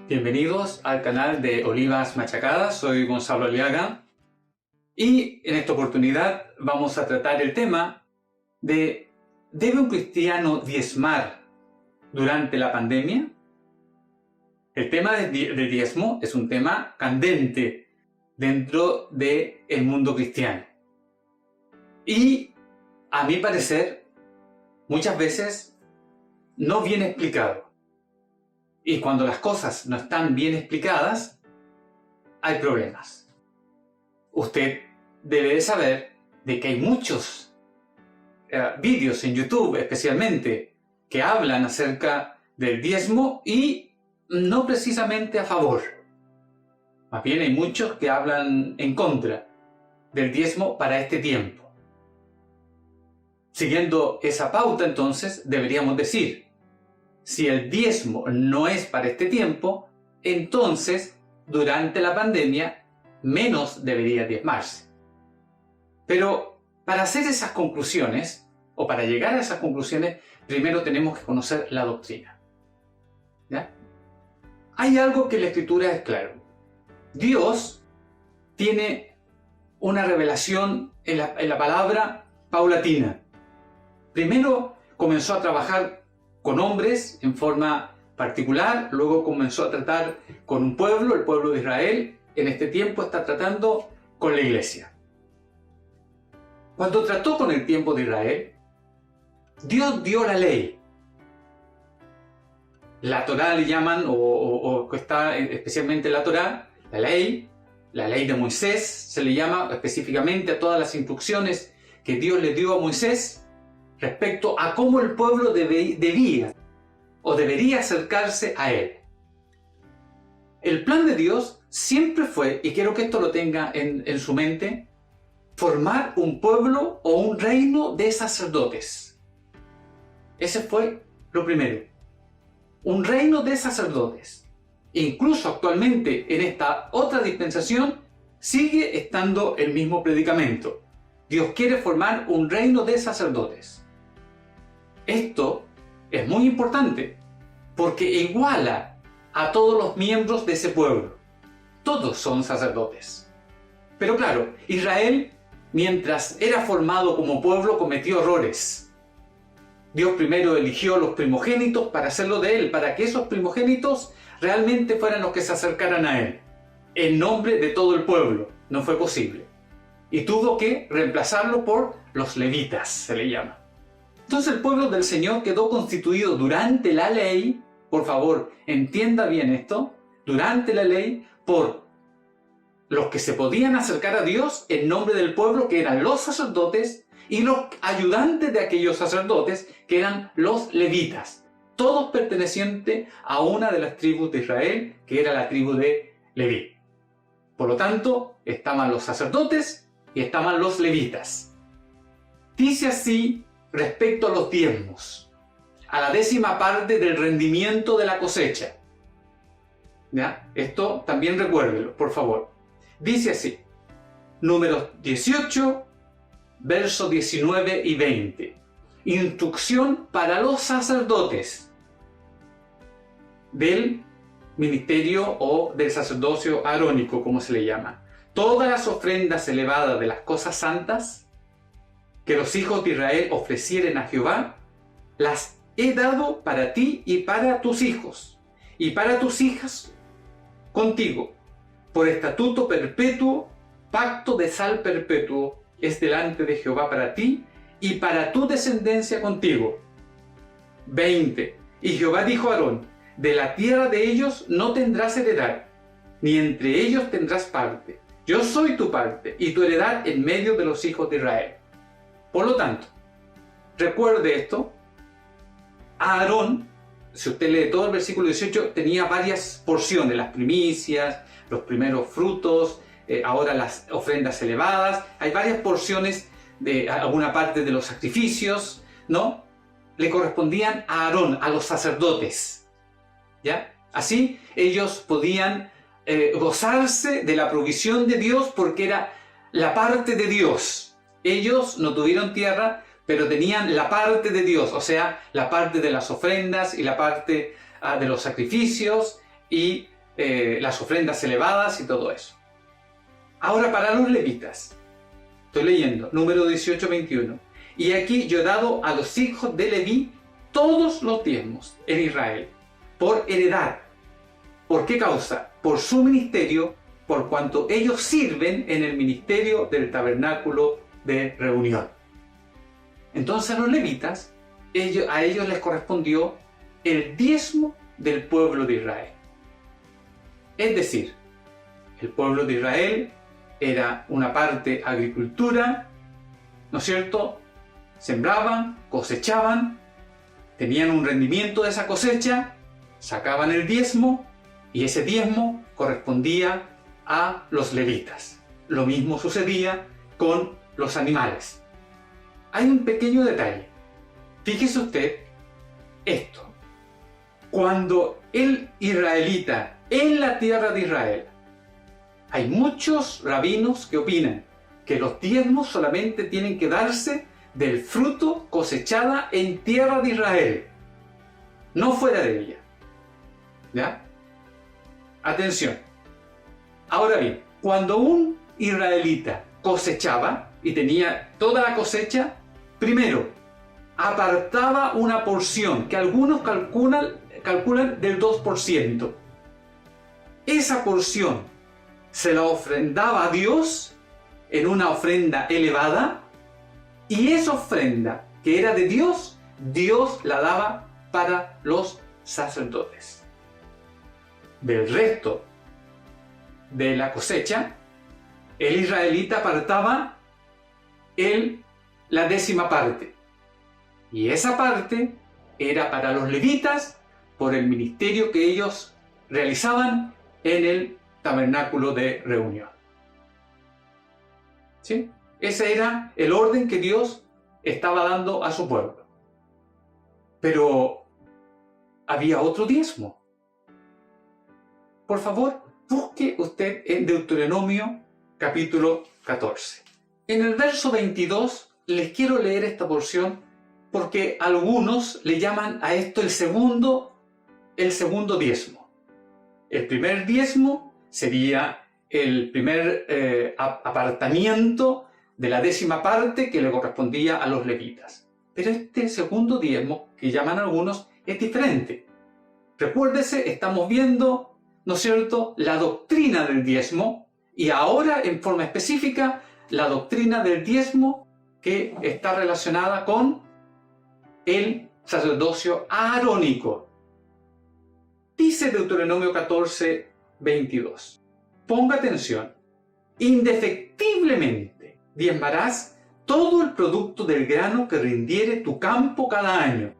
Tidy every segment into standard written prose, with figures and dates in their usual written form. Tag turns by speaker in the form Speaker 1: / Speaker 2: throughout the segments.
Speaker 1: Bienvenidos al canal de Olivas Machacadas, soy Gonzalo Aliaga y en esta oportunidad vamos a tratar el tema de ¿debe un cristiano diezmar durante la pandemia? El tema del diezmo es un tema candente dentro del mundo cristiano y a mi parecer muchas veces no bien explicado. Y cuando las cosas no están bien explicadas, hay problemas. Usted debe de saber de que hay muchos vídeos en YouTube especialmente que hablan acerca del diezmo y no precisamente a favor. Más bien hay muchos que hablan en contra del diezmo para este tiempo. Siguiendo esa pauta, entonces, deberíamos decir: si el diezmo no es para este tiempo, entonces, durante la pandemia, menos debería diezmarse. Pero para hacer esas conclusiones, o para llegar a esas conclusiones, primero tenemos que conocer la doctrina. ¿Ya? Hay algo que en la Escritura es claro. Dios tiene una revelación en la palabra paulatina. Primero comenzó a trabajar con hombres en forma particular, luego comenzó a tratar con un pueblo, el pueblo de Israel. En este tiempo está tratando con la iglesia. Cuando trató con el tiempo de Israel, Dios dio la ley. La Torá le llaman, o está especialmente la Torá, la ley de Moisés, se le llama específicamente a todas las instrucciones que Dios le dio a Moisés respecto a cómo el pueblo debería acercarse a él. El plan de Dios siempre fue, y quiero que esto lo tenga en su mente, formar un pueblo o un reino de sacerdotes. Ese fue lo primero. Un reino de sacerdotes. Incluso actualmente en esta otra dispensación sigue estando el mismo predicamento. Dios quiere formar un reino de sacerdotes. Esto es muy importante porque iguala a todos los miembros de ese pueblo. Todos son sacerdotes. Pero claro, Israel, mientras era formado como pueblo, cometió errores. Dios primero eligió los primogénitos para hacerlo de él, para que esos primogénitos realmente fueran los que se acercaran a él. En nombre de todo el pueblo. No fue posible. Y tuvo que reemplazarlo por los levitas, se le llama. Entonces el pueblo del Señor quedó constituido durante la ley, por favor, entienda bien esto, durante la ley, por los que se podían acercar a Dios en nombre del pueblo, que eran los sacerdotes, y los ayudantes de aquellos sacerdotes, que eran los levitas, todos pertenecientes a una de las tribus de Israel, que era la tribu de Leví. Por lo tanto, estaban los sacerdotes y estaban los levitas. Dice así respecto a los diezmos, a la 10ª parte del rendimiento de la cosecha. ¿Ya? Esto también recuérdelo, por favor. Dice así, Números 18, versos 19 y 20. Instrucción para los sacerdotes del ministerio o del sacerdocio arónico, como se le llama. Todas las ofrendas elevadas de las cosas santas que los hijos de Israel ofrecieren a Jehová, las he dado para ti y para tus hijos, y para tus hijas contigo, por estatuto perpetuo, pacto de sal perpetuo, es delante de Jehová para ti y para tu descendencia contigo. 20. Y Jehová dijo a Aarón: de la tierra de ellos no tendrás heredad, ni entre ellos tendrás parte. Yo soy tu parte y tu heredad en medio de los hijos de Israel. Por lo tanto, recuerde esto, Aarón, si usted lee todo el versículo 18, tenía varias porciones, las primicias, los primeros frutos, ahora las ofrendas elevadas, hay varias porciones de alguna parte de los sacrificios, ¿no? Le correspondían a Aarón, a los sacerdotes, ¿ya? Así ellos podían gozarse de la provisión de Dios porque era la parte de Dios. Ellos no tuvieron tierra, pero tenían la parte de Dios, o sea, la parte de las ofrendas y la parte de los sacrificios y las ofrendas elevadas y todo eso. Ahora para los levitas, estoy leyendo, número 18-21. Y aquí yo he dado a los hijos de Leví todos los diezmos en Israel, por heredad. ¿Por qué causa? Por su ministerio, por cuanto ellos sirven en el ministerio del tabernáculo de reunión. Entonces a los levitas, a ellos les correspondió el diezmo del pueblo de Israel. Es decir, el pueblo de Israel era una parte agricultura, ¿no es cierto? Sembraban, cosechaban, tenían un rendimiento de esa cosecha, sacaban el diezmo y ese diezmo correspondía a los levitas. Lo mismo sucedía con los animales. Hay un pequeño detalle. Fíjese usted esto. Cuando el israelita en la tierra de Israel, hay muchos rabinos que opinan que los diezmos solamente tienen que darse del fruto cosechada en tierra de Israel, no fuera de ella. ¿Ya? Atención. Ahora bien, cuando un israelita cosechaba y tenía toda la cosecha, primero apartaba una porción que algunos calculan del 2%. Esa porción se la ofrendaba a Dios en una ofrenda elevada, y esa ofrenda que era de Dios, Dios la daba para los sacerdotes. Del resto de la cosecha, el israelita apartaba la 10ª parte. Y esa parte era para los levitas por el ministerio que ellos realizaban en el tabernáculo de reunión. ¿Sí? Ese era el orden que Dios estaba dando a su pueblo. Pero había otro diezmo. Por favor, busque usted en Deuteronomio capítulo 14. En el verso 22 les quiero leer esta porción porque algunos le llaman a esto el segundo diezmo. El primer diezmo sería el primer apartamiento de la 10ª parte que le correspondía a los levitas. Pero este segundo diezmo, que llaman algunos, es diferente. Recuérdese, estamos viendo, ¿no es cierto?, la doctrina del diezmo, y ahora en forma específica la doctrina del diezmo que está relacionada con el sacerdocio arónico. Dice Deuteronomio 14, 22. Ponga atención. Indefectiblemente diezmarás todo el producto del grano que rindiere tu campo cada año.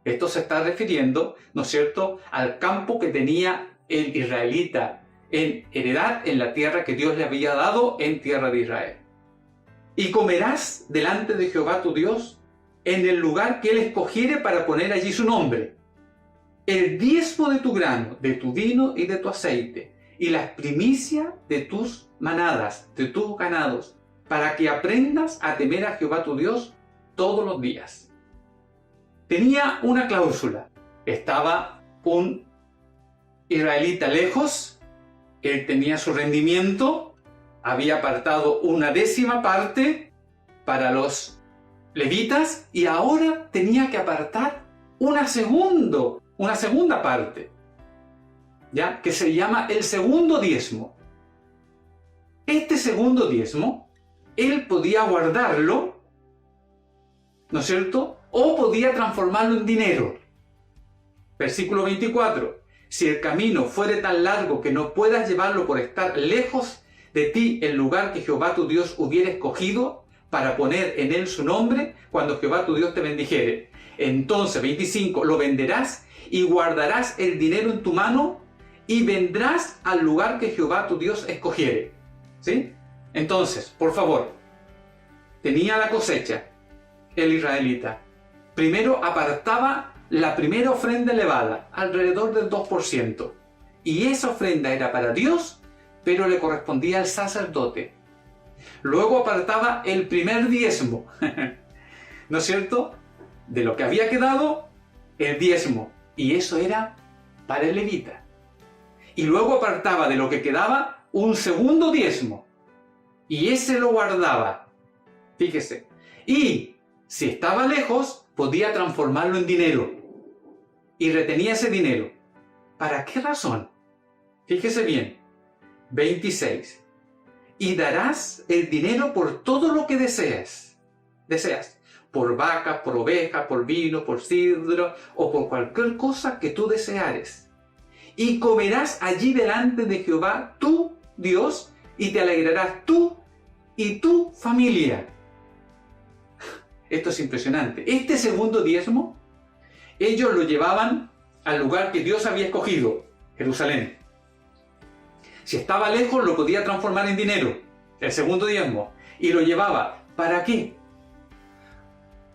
Speaker 1: Esto se está refiriendo, ¿no es cierto?, al campo que tenía el israelita en heredad en la tierra que Dios le había dado en tierra de Israel. Y comerás delante de Jehová tu Dios en el lugar que Él escogiere para poner allí su nombre. El diezmo de tu grano, de tu vino y de tu aceite, y las primicias de tus manadas, de tus ganados, para que aprendas a temer a Jehová tu Dios todos los días. Tenía una cláusula. Estaba un israelita lejos, él tenía su rendimiento, había apartado una 10ª parte para los levitas y ahora tenía que apartar una segunda parte, ¿ya?, que se llama el segundo diezmo. Este segundo diezmo, él podía guardarlo, ¿no es cierto?, o podía transformarlo en dinero. Versículo 24. Si el camino fuere tan largo que no puedas llevarlo por estar lejos de ti el lugar que Jehová tu Dios hubiera escogido para poner en él su nombre, cuando Jehová tu Dios te bendijere, entonces, 25, lo venderás y guardarás el dinero en tu mano y vendrás al lugar que Jehová tu Dios escogiere. ¿Sí? Entonces, por favor, tenía la cosecha el israelita. Primero apartaba la primera ofrenda elevada, alrededor del 2%. Y esa ofrenda era para Dios, pero le correspondía al sacerdote. Luego apartaba el primer diezmo, ¿no es cierto?, de lo que había quedado, el diezmo. Y eso era para el levita. y luego apartaba de lo que quedaba un segundo diezmo, y ese lo guardaba. Fíjese. Y si estaba lejos, podía transformarlo en dinero, y retenía ese dinero. ¿Para qué razón? Fíjese bien. 26. Y darás el dinero por todo lo que deseas. Por vaca, por oveja, por vino, por sidro, o por cualquier cosa que tú deseares. Y comerás allí delante de Jehová tu Dios, y te alegrarás tú y tu familia. Esto es impresionante. Este segundo diezmo, ellos lo llevaban al lugar que Dios había escogido, Jerusalén. Si estaba lejos, lo podía transformar en dinero, el segundo diezmo, y lo llevaba. ¿Para qué?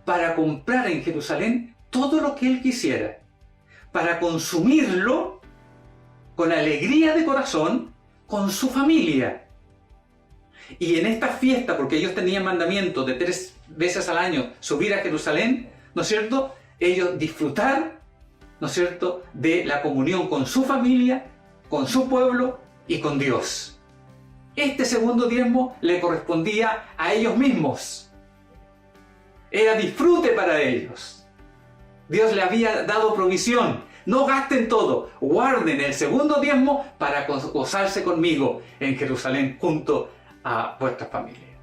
Speaker 1: Para comprar en Jerusalén todo lo que él quisiera, para consumirlo con alegría de corazón con su familia. Y en esta fiesta, porque ellos tenían mandamiento de 3 veces al año subir a Jerusalén, ¿no es cierto?, ellos disfrutar, ¿no es cierto?, de la comunión con su familia, con su pueblo y con Dios. Este segundo diezmo le correspondía a ellos mismos. Era disfrute para ellos. Dios le había dado provisión. No gasten todo, guarden el segundo diezmo para gozarse conmigo en Jerusalén junto a vuestra familia.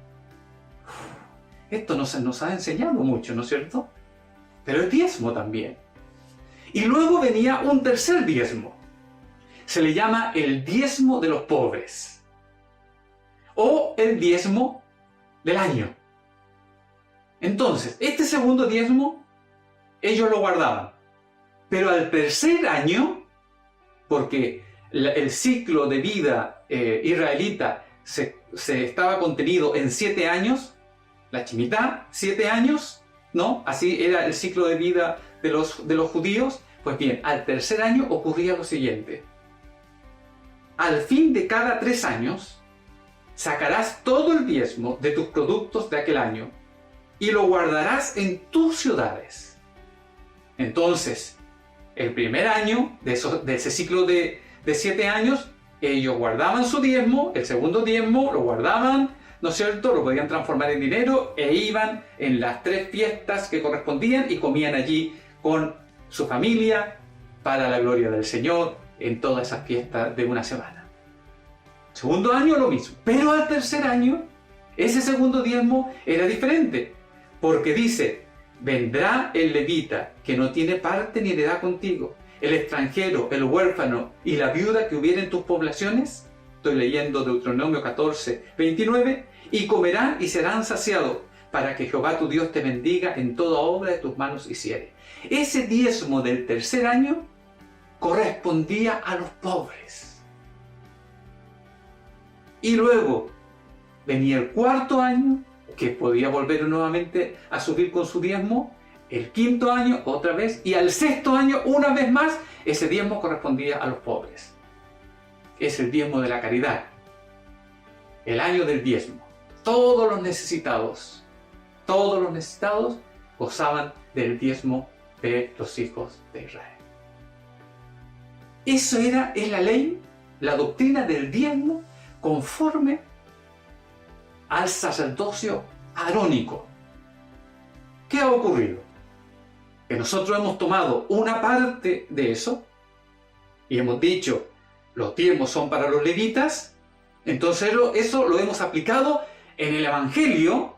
Speaker 1: Esto nos ha enseñado mucho, ¿no es cierto? Pero el diezmo también. Y luego venía un tercer diezmo. Se le llama el diezmo de los pobres. O el diezmo del año. Entonces, este segundo diezmo, ellos lo guardaban. Pero al tercer año, porque el ciclo de vida israelita se estaba contenido en 7 años, la Shemitah, 7 años, ¿no? Así era el ciclo de vida de los judíos. Pues bien, al tercer año ocurría lo siguiente. Al fin de cada 3 años, sacarás todo el diezmo de tus productos de aquel año y lo guardarás en tus ciudades. Entonces, el primer año de ese ciclo de 7 años, ellos guardaban su diezmo, el segundo diezmo lo guardaban, ¿no es cierto?, lo podían transformar en dinero e iban en las 3 fiestas que correspondían y comían allí con su familia para la gloria del Señor en todas esas fiestas de una semana. Segundo año lo mismo, pero al tercer año ese segundo diezmo era diferente, porque dice: vendrá el levita que no tiene parte ni heredad contigo, el extranjero, el huérfano y la viuda que hubiera en tus poblaciones. Estoy leyendo Deuteronomio 14, 29. Y comerán y serán saciados, para que Jehová tu Dios te bendiga en toda obra de tus manos hiciere. Ese diezmo del tercer año correspondía a los pobres. Y luego venía el cuarto año, que podía volver nuevamente a subir con su diezmo, el quinto año otra vez, y al sexto año una vez más, ese diezmo correspondía a los pobres. Es el diezmo de la caridad, el año del diezmo. Todos los necesitados gozaban del diezmo de los hijos de Israel. Eso es la ley, la doctrina del diezmo conforme al sacerdocio arónico. ¿Qué ha ocurrido? Que nosotros hemos tomado una parte de eso y hemos dicho: los diezmos son para los levitas. Entonces eso lo hemos aplicado en el Evangelio,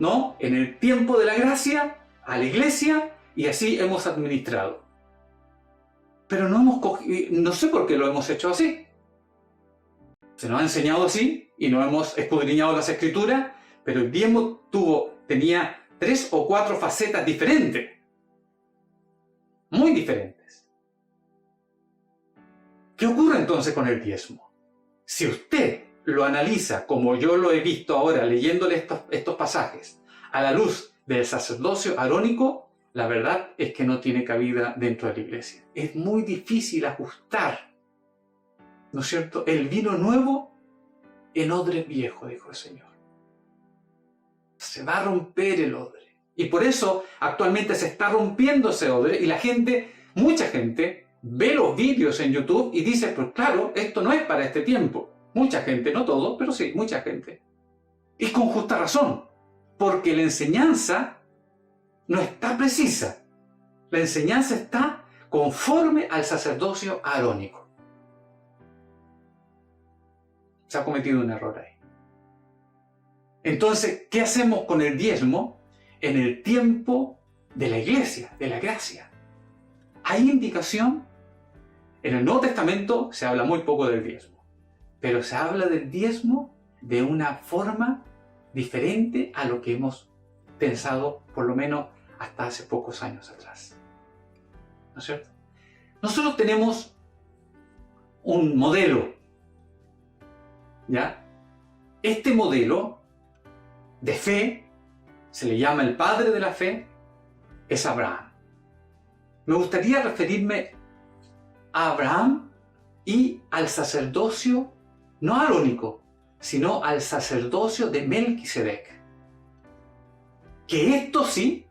Speaker 1: ¿no?, en el tiempo de la gracia, a la iglesia, y así hemos administrado. Pero no sé por qué lo hemos hecho así. Se nos ha enseñado así y no hemos escudriñado las Escrituras, pero el diezmo tenía 3 o 4 facetas diferentes, muy diferentes. ¿Qué ocurre entonces con el diezmo? Si usted lo analiza como yo lo he visto ahora leyéndole estos pasajes a la luz del sacerdocio arónico, la verdad es que no tiene cabida dentro de la iglesia. Es muy difícil ajustar, ¿no es cierto?, el vino nuevo en odre viejo, dijo el Señor. Se va a romper el odre. Y por eso actualmente se está rompiendo ese odre y mucha gente ve los vídeos en YouTube y dice, pues claro, esto no es para este tiempo. Mucha gente, no todos, pero sí, mucha gente. Y con justa razón, porque la enseñanza no está precisa. La enseñanza está conforme al sacerdocio arónico. Se ha cometido un error ahí. Entonces, ¿qué hacemos con el diezmo en el tiempo de la iglesia, de la gracia? Hay indicación. En el Nuevo Testamento se habla muy poco del diezmo, pero se habla del diezmo de una forma diferente a lo que hemos pensado, por lo menos hasta hace pocos años atrás. ¿No es cierto? Nosotros tenemos un modelo, ¿ya? Este modelo de fe, se le llama el padre de la fe, es Abraham. Me gustaría referirme a Abraham y al sacerdocio, no arónico, sino al sacerdocio de Melquisedec. Que esto sí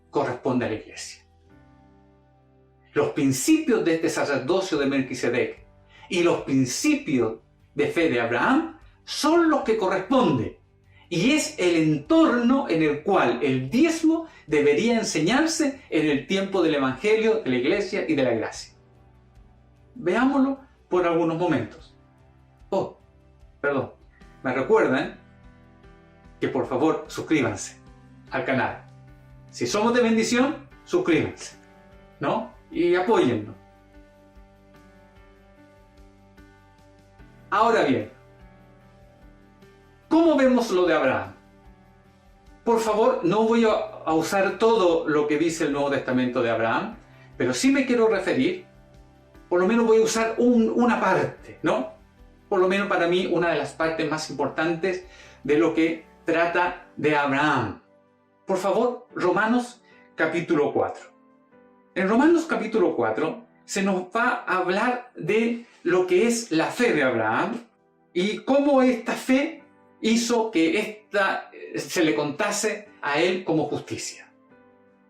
Speaker 1: corresponde a la iglesia. Los principios de este sacerdocio de Melquisedec y los principios de fe de Abraham son los que corresponden. Y es el entorno en el cual el diezmo debería enseñarse en el tiempo del Evangelio, de la iglesia y de la gracia. Veámoslo por algunos momentos. Me recuerdan que por favor suscríbanse al canal. Si somos de bendición, suscríbanse, ¿no? Y apóyennos. Ahora bien, ¿cómo vemos lo de Abraham? Por favor, no voy a usar todo lo que dice el Nuevo Testamento de Abraham, pero sí me quiero referir, por lo menos voy a usar una parte, ¿no? Por lo menos para mí, una de las partes más importantes de lo que trata de Abraham. Por favor, Romanos capítulo 4. En Romanos capítulo 4 se nos va a hablar de lo que es la fe de Abraham y cómo esta fe hizo que se le contase a él como justicia.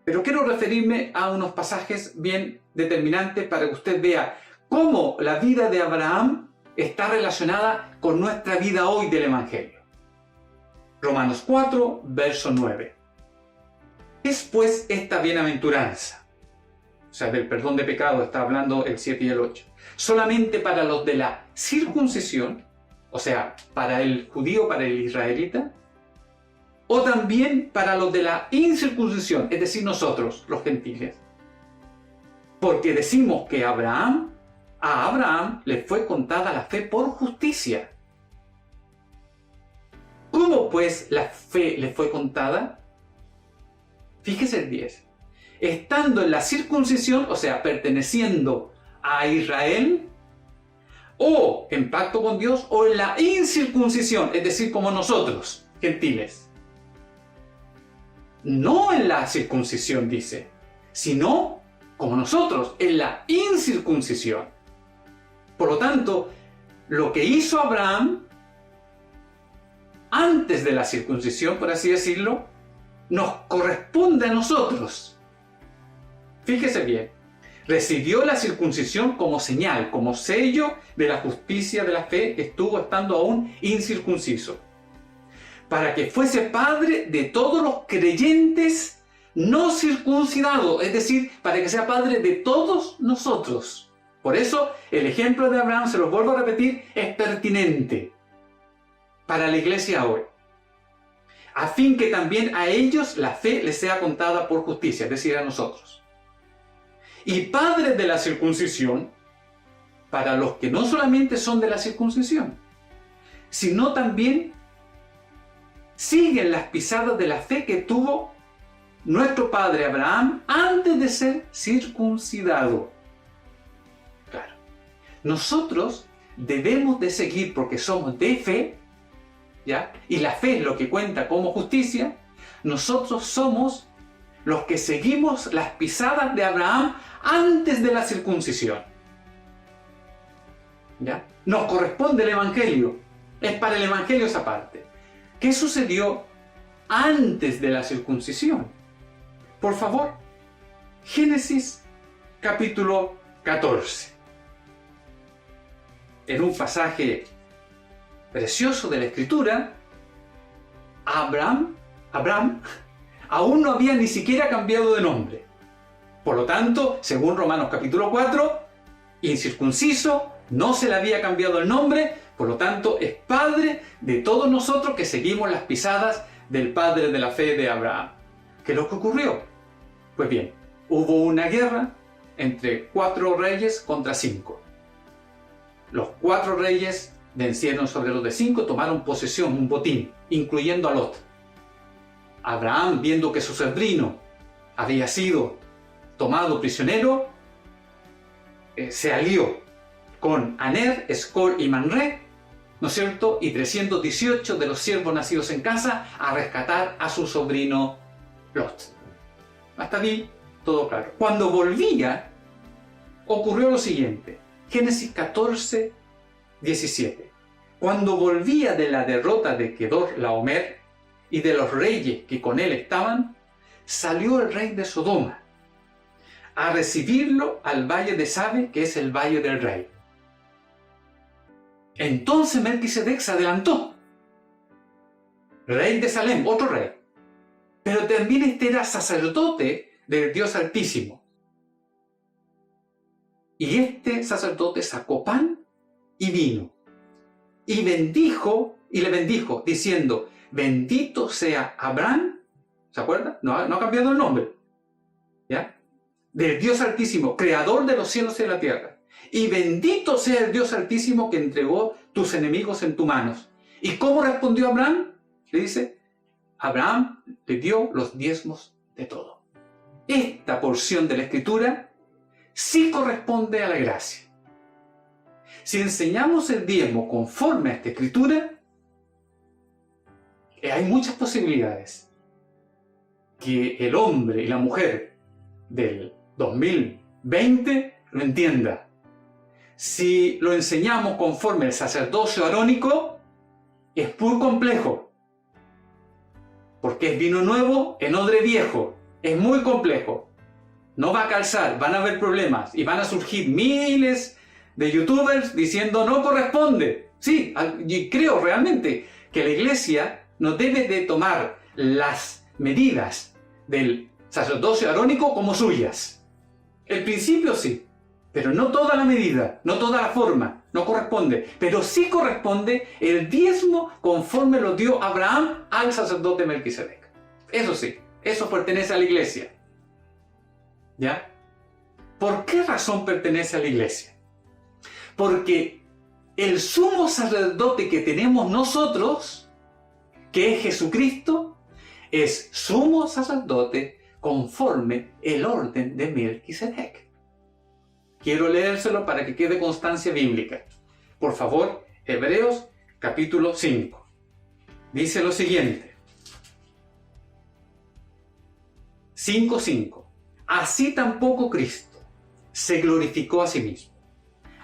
Speaker 1: Pero quiero referirme a unos pasajes bien determinantes para que usted vea cómo la vida de Abraham está relacionada con nuestra vida hoy del Evangelio. Romanos 4, verso 9. ¿Qué es pues esta bienaventuranza? O sea, del perdón de pecado está hablando el 7 y el 8. ¿Solamente para los de la circuncisión? O sea, para el judío, para el israelita. ¿O también para los de la incircuncisión? Es decir, nosotros, los gentiles. Porque decimos que a Abraham le fue contada la fe por justicia. ¿Cómo pues la fe le fue contada? Fíjese el 10. Estando en la circuncisión, o sea, perteneciendo a Israel, o en pacto con Dios, o en la incircuncisión, es decir, como nosotros, gentiles. No en la circuncisión, dice, sino como nosotros, en la incircuncisión. Por lo tanto, lo que hizo Abraham antes de la circuncisión, por así decirlo, nos corresponde a nosotros. Fíjese bien, recibió la circuncisión como señal, como sello de la justicia de la fe que estuvo estando aún incircunciso, para que fuese padre de todos los creyentes no circuncidados, es decir, para que sea padre de todos nosotros. Por eso, el ejemplo de Abraham, se los vuelvo a repetir, es pertinente para la iglesia hoy, a fin que también a ellos la fe les sea contada por justicia, es decir, a nosotros. Y padres de la circuncisión, para los que no solamente son de la circuncisión, sino también siguen las pisadas de la fe que tuvo nuestro padre Abraham antes de ser circuncidado. Claro, nosotros debemos de seguir, porque somos de fe, ¿ya? Y la fe es lo que cuenta como justicia. Nosotros somos los que seguimos las pisadas de Abraham antes de la circuncisión, ¿ya? Nos corresponde el Evangelio, es para el Evangelio esa parte. ¿Qué sucedió antes de la circuncisión? Por favor, Génesis capítulo 14. En un pasaje precioso de la Escritura, Abraham aún no había ni siquiera cambiado de nombre. Por lo tanto, según Romanos capítulo 4, incircunciso, no se le había cambiado el nombre, por lo tanto es padre de todos nosotros que seguimos las pisadas del padre de la fe de Abraham. ¿Qué es lo que ocurrió? Pues bien, hubo una guerra entre 4 reyes contra 5. Los 4 reyes vencieron sobre los de 5, tomaron posesión, un botín, incluyendo a Lot. Abraham, viendo que su sobrino había sido tomado prisionero, se alió con Aner, Escol y Manré, ¿no es cierto? Y 318 de los siervos nacidos en casa a rescatar a su sobrino Lot. Hasta aquí todo claro. Cuando volvía, ocurrió lo siguiente. Génesis 14, 17. Cuando volvía de la derrota de Kedor Laomer y de los reyes que con él estaban, salió el rey de Sodoma a recibirlo al valle de Sabe, que es el valle del rey. Entonces Melquisedec se adelantó. Rey de Salem, otro rey. Pero también este era sacerdote del Dios Altísimo. Y este sacerdote sacó pan y vino. Y le bendijo, diciendo, bendito sea Abraham, ¿se acuerda? No ha cambiado el nombre, ¿ya? Del Dios Altísimo, creador de los cielos y de la tierra. Y bendito sea el Dios Altísimo que entregó tus enemigos en tus manos. ¿Y cómo respondió Abraham? Le dice, Abraham le dio los diezmos de todo. Esta porción de la Escritura sí corresponde a la gracia. Si enseñamos el diezmo conforme a esta Escritura, hay muchas posibilidades que el hombre y la mujer del 2020 lo entienda. Si lo enseñamos conforme al sacerdocio arónico, es muy complejo. Porque es vino nuevo en odre viejo. Es muy complejo. No va a calzar, van a haber problemas y van a surgir miles de youtubers diciendo no corresponde. Sí, y creo realmente que la iglesia no debe de tomar las medidas del sacerdocio arónico como suyas. El principio sí, pero no toda la medida, no toda la forma, no corresponde. Pero sí corresponde el diezmo conforme lo dio Abraham al sacerdote Melquisedec. Eso sí, eso pertenece a la iglesia. ¿Ya? ¿Por qué razón pertenece a la iglesia? Porque el sumo sacerdote que tenemos nosotros, que es Jesucristo, es sumo sacerdote conforme el orden de Melquisedec. Quiero leérselo para que quede constancia bíblica. Por favor, Hebreos capítulo 5. Dice lo siguiente. 5:5. Así tampoco Cristo se glorificó a sí mismo,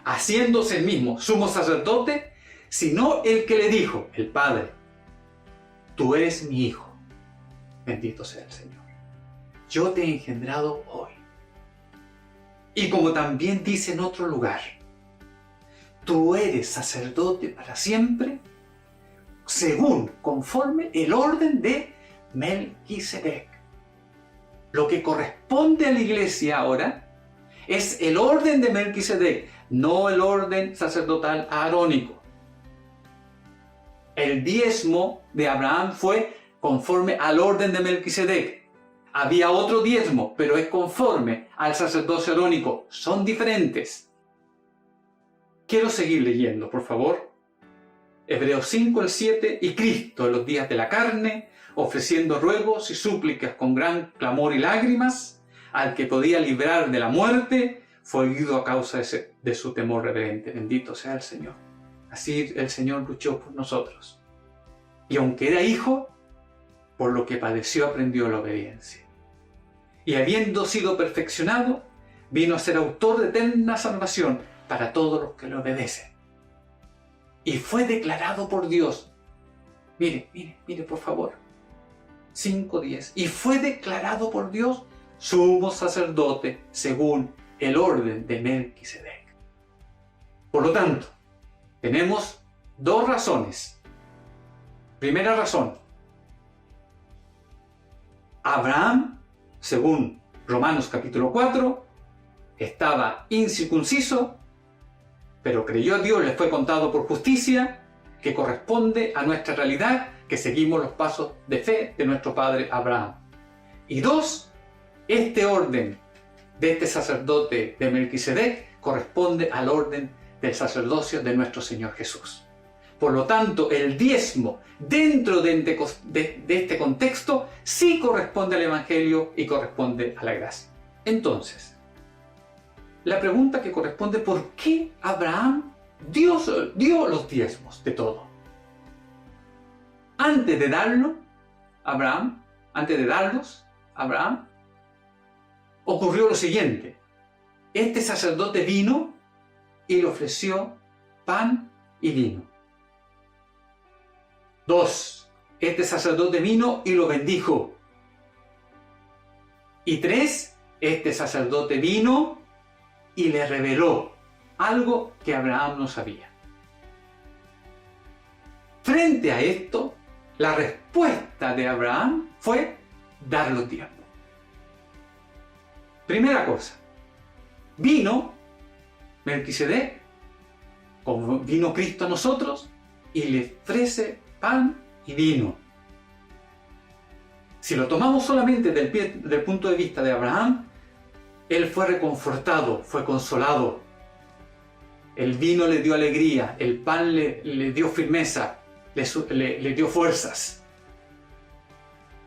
Speaker 1: haciéndose el mismo sumo sacerdote, sino el que le dijo, el Padre, tú eres mi Hijo, bendito sea el Señor. Yo te he engendrado hoy. Y como también dice en otro lugar, tú eres sacerdote para siempre, conforme el orden de Melquisedec. Lo que corresponde a la iglesia ahora es el orden de Melquisedec, no el orden sacerdotal arónico. El diezmo de Abraham fue conforme al orden de Melquisedec. Había otro diezmo, pero es conforme al sacerdocio arónico. Son diferentes. Quiero seguir leyendo, por favor. Hebreos 5, el 7. Y Cristo en los días de la carne, ofreciendo ruegos y súplicas con gran clamor y lágrimas, al que podía librar de la muerte, fue herido a causa de su temor reverente. Bendito sea el Señor. Así el Señor luchó por nosotros. Y aunque era hijo, por lo que padeció aprendió la obediencia. Y habiendo sido perfeccionado, vino a ser autor de eterna salvación para todos los que le obedecen. Y fue declarado por Dios. Mire por favor. 5:10. Y fue declarado por Dios sumo sacerdote según el orden de Melquisedec. Por lo tanto, tenemos dos razones. Primera razón, Abraham, según Romanos capítulo 4, estaba incircunciso, pero creyó a Dios, le fue contado por justicia, que corresponde a nuestra realidad, que seguimos los pasos de fe de nuestro padre Abraham. Y dos, este orden de este sacerdote de Melquisedec corresponde al orden del sacerdocio de nuestro Señor Jesús. Por lo tanto, el diezmo dentro de este contexto sí corresponde al Evangelio y corresponde a la gracia. Entonces, la pregunta que corresponde, ¿por qué Abraham dio los diezmos de todo? Antes de darlos, Abraham, ocurrió lo siguiente. Este sacerdote vino y le ofreció pan y vino. 2. Este sacerdote vino y lo bendijo. Y 3. Este sacerdote vino y le reveló algo que Abraham no sabía. Frente a esto, la respuesta de Abraham fue dar los diezmos. Primera cosa, vino Melquisedec, como vino Cristo a nosotros, y le ofrece pan y vino. Si lo tomamos solamente del punto de vista de Abraham, él fue reconfortado, fue consolado. El vino le dio alegría, el pan le dio firmeza, le dio fuerzas,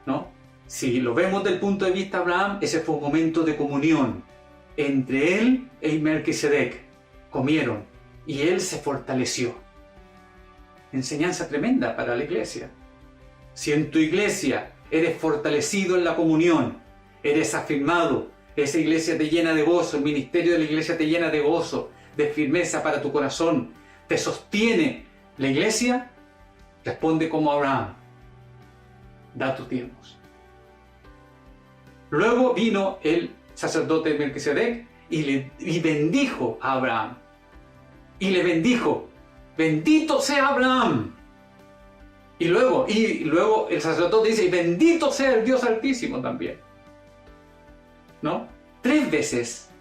Speaker 1: ¿no? Si lo vemos del punto de vista de Abraham, ese fue un momento de comunión entre él y Melquisedec. Comieron y él se fortaleció. Enseñanza tremenda para la iglesia. Si en tu iglesia eres fortalecido en la comunión, eres afirmado, esa iglesia te llena de gozo, el ministerio de la iglesia te llena de gozo, de firmeza para tu corazón, te sostiene la iglesia, responde como Abraham: da tus diezmos. Luego vino el sacerdote Melquisedec y bendijo a Abraham. Y le bendijo: bendito sea Abraham. Y luego el sacerdote dice: y bendito sea el Dios Altísimo también. ¿No? 3 veces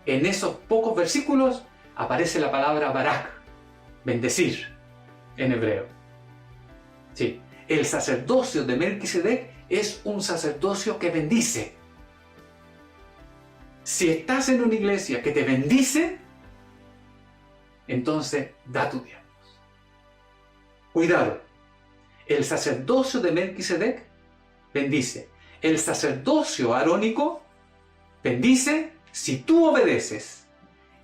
Speaker 1: en esos pocos versículos aparece la palabra barak, bendecir, en hebreo. Sí, el sacerdocio de Melquisedec es un sacerdocio que bendice. Si estás en una iglesia que te bendice, entonces da tus diezmos. Cuidado, el sacerdocio de Melquisedec bendice. El sacerdocio arónico bendice si tú obedeces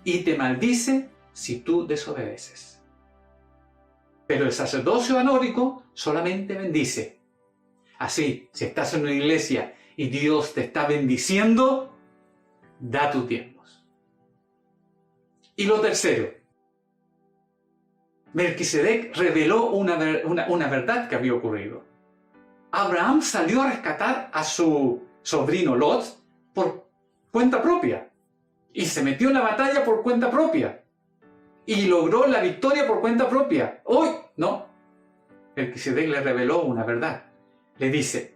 Speaker 1: y te maldice si tú desobedeces. Pero el sacerdocio arónico solamente bendice. Así, si estás en una iglesia y Dios te está bendiciendo, da tus diezmos. Y lo tercero, Melquisedec reveló una verdad que había ocurrido. Abraham salió a rescatar a su sobrino Lot por cuenta propia. Y se metió en la batalla por cuenta propia. Y logró la victoria por cuenta propia. Hoy, no. Melquisedec le reveló una verdad. Le dice: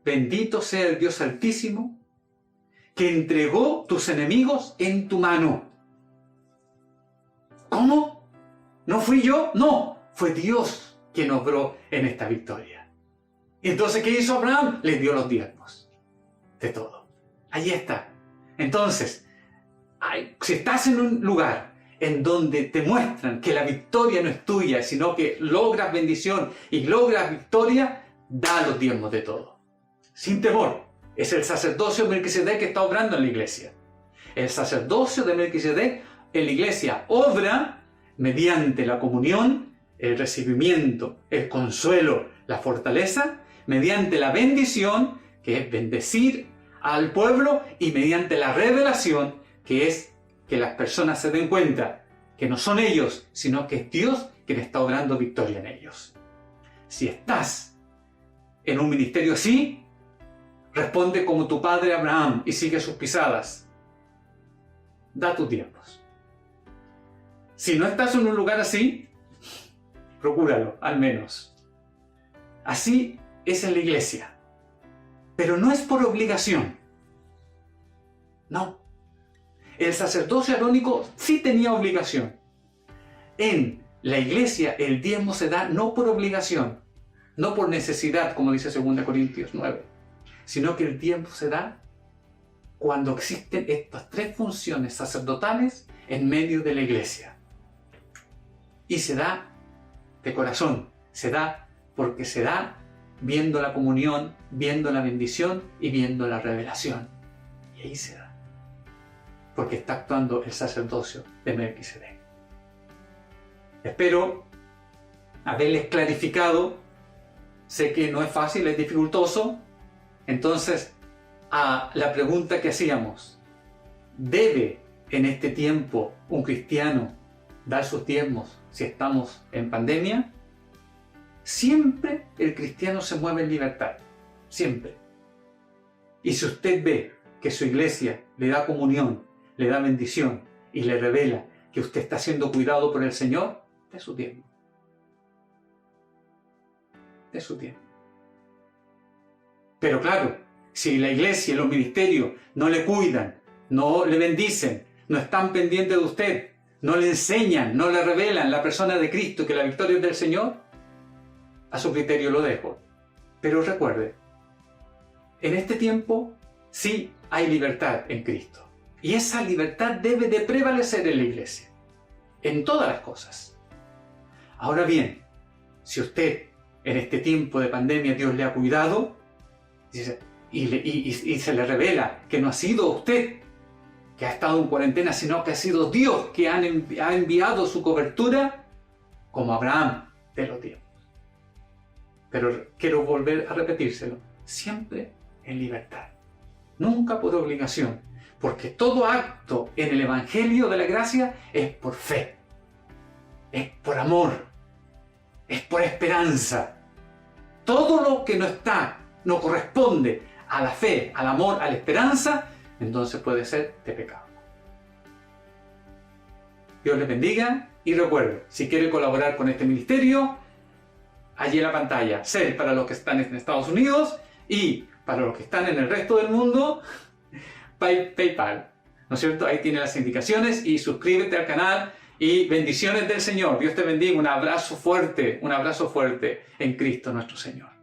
Speaker 1: bendito sea el Dios Altísimo, que entregó tus enemigos en tu mano. ¿Cómo? ¿No fui yo? No, fue Dios quien obró en esta victoria. Y entonces, ¿qué hizo Abraham? Le dio los diezmos de todo. Ahí está. Entonces, si estás en un lugar en donde te muestran que la victoria no es tuya, sino que logras bendición y logras victoria, da los diezmos de todo. Sin temor. Es el sacerdocio de Melquisedec que está obrando en la iglesia. El sacerdocio de Melquisedec en la iglesia obra mediante la comunión, el recibimiento, el consuelo, la fortaleza, mediante la bendición, que es bendecir al pueblo, y mediante la revelación, que es que las personas se den cuenta que no son ellos, sino que es Dios quien está obrando victoria en ellos. Si estás en un ministerio así, responde como tu padre Abraham y sigue sus pisadas. da tus diezmos. Si no estás en un lugar así, procúralo, al menos. Así es en la iglesia. Pero no es por obligación. No. El sacerdocio arónico sí tenía obligación. En la iglesia el diezmo se da no por obligación, no por necesidad, como dice 2 Corintios 9, sino que el diezmo se da cuando existen estas tres funciones sacerdotales en medio de la iglesia. Y se da de corazón, se da porque se da viendo la comunión, viendo la bendición y viendo la revelación. Y ahí se da. Porque está actuando el sacerdocio de Melquisedec. Espero haberles clarificado. Sé que no es fácil, es dificultoso. Entonces, a la pregunta que hacíamos, ¿debe en este tiempo un cristiano dar sus diezmos si estamos en pandemia? Siempre el cristiano se mueve en libertad, siempre. Y si usted ve que su iglesia le da comunión, le da bendición y le revela que usted está siendo cuidado por el Señor, dé su diezmo. Dé su diezmo. Pero claro, si la iglesia y los ministerios no le cuidan, no le bendicen, no están pendientes de usted, no le enseñan, no le revelan la persona de Cristo, que la victoria es del Señor, a su criterio lo dejo. Pero recuerde, en este tiempo sí hay libertad en Cristo. Y esa libertad debe de prevalecer en la iglesia, en todas las cosas. Ahora bien, si usted en este tiempo de pandemia Dios le ha cuidado, y se le revela que no ha sido usted que ha estado en cuarentena, sino que ha sido Dios que ha enviado su cobertura, como Abraham de los tiempos. Pero quiero volver a repetírselo, siempre en libertad, nunca por obligación, porque todo acto en el Evangelio de la Gracia es por fe, es por amor, es por esperanza. Todo lo que no corresponde a la fe, al amor, a la esperanza, entonces puede ser de pecado. Dios les bendiga y recuerden, si quieren colaborar con este ministerio, allí en la pantalla, Zelle para los que están en Estados Unidos y para los que están en el resto del mundo, PayPal. ¿No es cierto? Ahí tiene las indicaciones y suscríbete al canal y bendiciones del Señor. Dios te bendiga. Un abrazo fuerte en Cristo nuestro Señor.